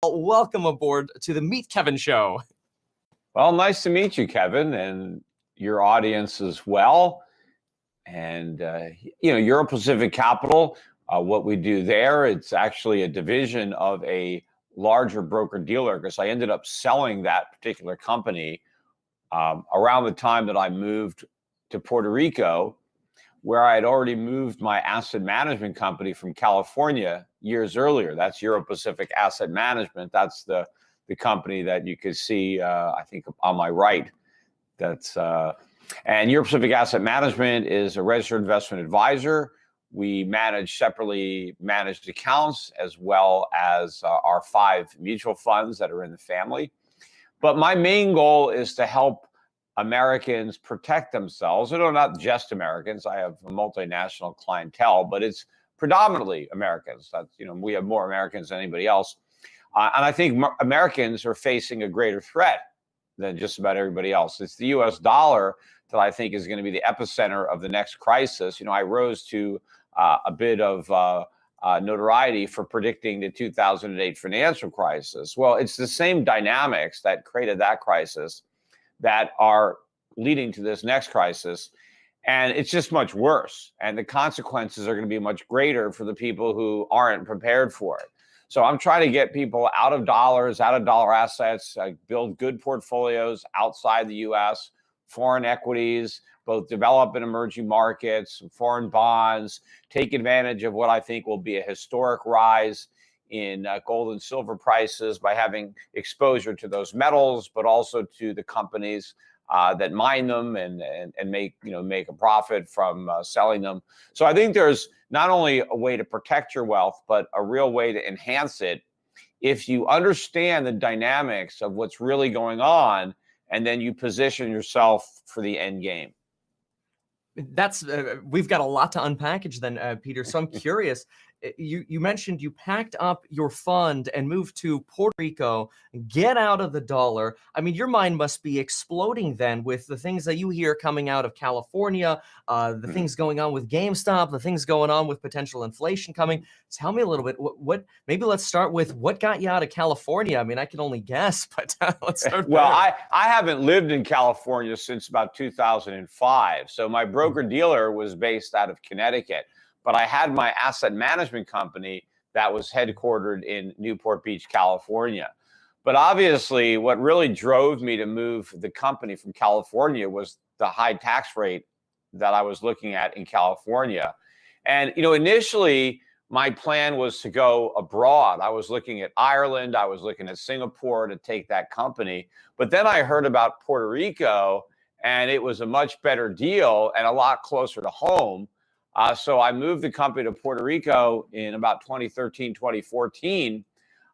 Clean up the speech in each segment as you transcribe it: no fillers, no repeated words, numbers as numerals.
Welcome aboard to the Meet Kevin Show. Well, nice to meet you, Kevin, and your audience as well. And, Euro Pacific Capital, what we do there, it's actually a division of a larger broker-dealer because I ended up selling that particular company around the time that I moved to Puerto Rico, where I had already moved my asset management company from California years earlier. That's Euro Pacific Asset Management. That's the company that you could see, I think, on my right. And Euro Pacific Asset Management is a registered investment advisor. We manage separately managed accounts as well as our 5 mutual funds that are in the family. But my main goal is to help Americans protect themselves. And not just Americans. I have a multinational clientele, but it's predominantly Americans. We have more Americans than anybody else. And I think Americans are facing a greater threat than just about everybody else. It's the US dollar that I think is going to be the epicenter of the next crisis. I rose to a bit of notoriety for predicting the 2008 financial crisis. Well, it's the same dynamics that created that crisis that are leading to this next crisis. And it's just much worse. And the consequences are going to be much greater for the people who aren't prepared for it. So I'm trying to get people out of dollars, out of dollar assets, build good portfolios outside the US, foreign equities, both developed and emerging markets, foreign bonds, take advantage of what I think will be a historic rise in gold and silver prices by having exposure to those metals, but also to the companies that mine them and make a profit from selling them. So I think there's not only a way to protect your wealth, but a real way to enhance it if you understand the dynamics of what's really going on, and then you position yourself for the end game. That's we've got a lot to unpackage then, Peter. So I'm curious. You mentioned you packed up your fund and moved to Puerto Rico, get out of the dollar. I mean, your mind must be exploding then with the things that you hear coming out of California, the things going on with GameStop, the things going on with potential inflation coming. Tell me a little bit, what maybe let's start with what got you out of California. I mean, I can only guess, but let's start Well, there. I haven't lived in California since about 2005. So my broker-dealer was based out of Connecticut. But I had my asset management company that was headquartered in Newport Beach, California. But obviously, what really drove me to move the company from California was the high tax rate that I was looking at in California. And, initially, my plan was to go abroad. I was looking at Ireland. I was looking at Singapore to take that company. But then I heard about Puerto Rico, and it was a much better deal and a lot closer to home. So I moved the company to Puerto Rico in about 2013, 2014.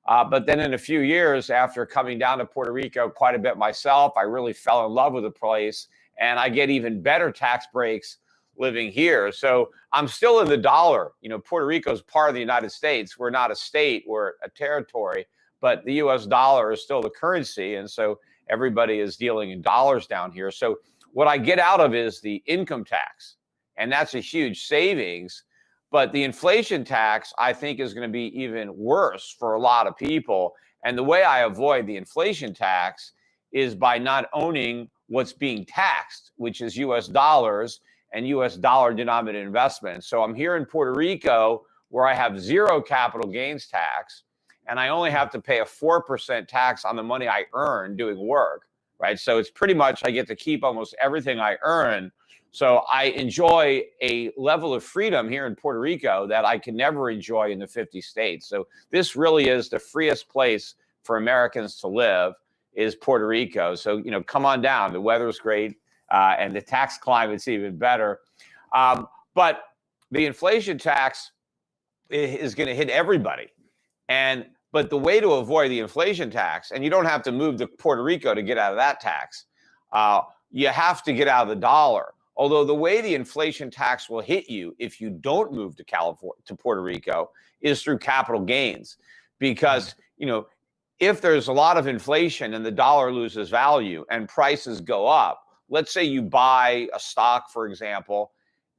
But then in a few years after coming down to Puerto Rico quite a bit myself, I really fell in love with the place. And I get even better tax breaks living here. So I'm still in the dollar. Puerto Rico is part of the United States. We're not a state, we're a territory. But the US dollar is still the currency. And so everybody is dealing in dollars down here. So what I get out of is the income tax. And that's a huge savings. But the inflation tax, I think, is going to be even worse for a lot of people. And the way I avoid the inflation tax is by not owning what's being taxed, which is US dollars and US dollar denominated investments. So I'm here in Puerto Rico where I have 0 capital gains tax, and I only have to pay a 4% tax on the money I earn doing work, right? So it's pretty much I get to keep almost everything I earn. So I enjoy a level of freedom here in Puerto Rico that I can never enjoy in the 50 states. So this really is the freest place for Americans to live, is Puerto Rico. So, come on down. The weather's great and the tax climate's even better. But the inflation tax is going to hit everybody. But the way to avoid the inflation tax, and you don't have to move to Puerto Rico to get out of that tax, you have to get out of the dollar. Although the way the inflation tax will hit you if you don't move to Puerto Rico is through capital gains, because if there's a lot of inflation and the dollar loses value and prices go up, let's say you buy a stock, for example,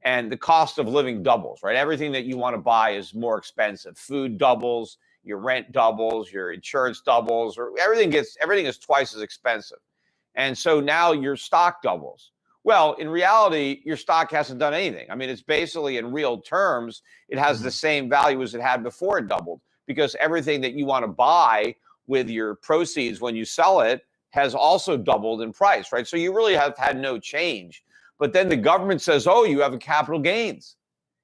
and the cost of living doubles, right? Everything that you want to buy is more expensive. Food doubles, your rent doubles, your insurance doubles, or everything is twice as expensive. And so now your stock doubles. Well, in reality, your stock hasn't done anything. I mean, it's basically in real terms, it has the same value as it had before it doubled, because everything that you want to buy with your proceeds when you sell it has also doubled in price, right? So you really have had no change. But then the government says, oh, you have a capital gains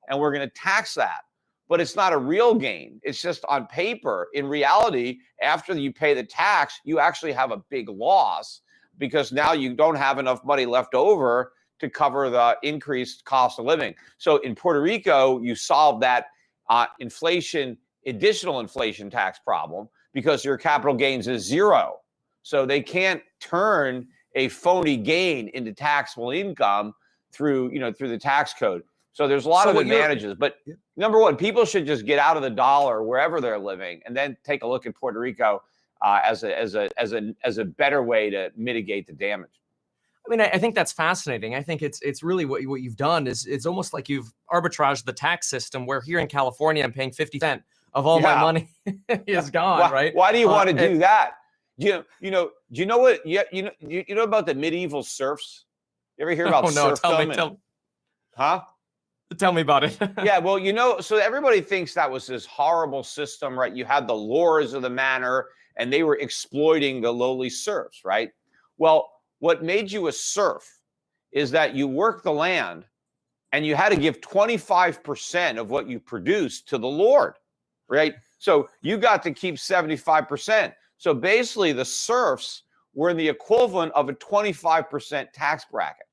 and we're going to tax that. But it's not a real gain. It's just on paper. In reality, after you pay the tax, you actually have a big loss, because now you don't have enough money left over to cover the increased cost of living. So in Puerto Rico, you solve that additional inflation tax problem, because your capital gains is zero. So they can't turn a phony gain into taxable income through the tax code. So there's a lot of advantages. But number one, people should just get out of the dollar wherever they're living, and then take a look at Puerto Rico as a better way to mitigate the damage. I mean, I think that's fascinating. I think it's really what you've done is it's almost like you've arbitraged the tax system, where here in California, I'm paying 50% of all my money is gone, right? Why do you want to do that? Do you know what? You know about the medieval serfs? You ever hear about serfdom? Tell me about it. Yeah, well, so everybody thinks that was this horrible system, right? You had the lords of the manor, and they were exploiting the lowly serfs, right? Well, what made you a serf is that you worked the land, and you had to give 25% of what you produced to the lord, right? So you got to keep 75%. So basically, the serfs were in the equivalent of a 25% tax bracket.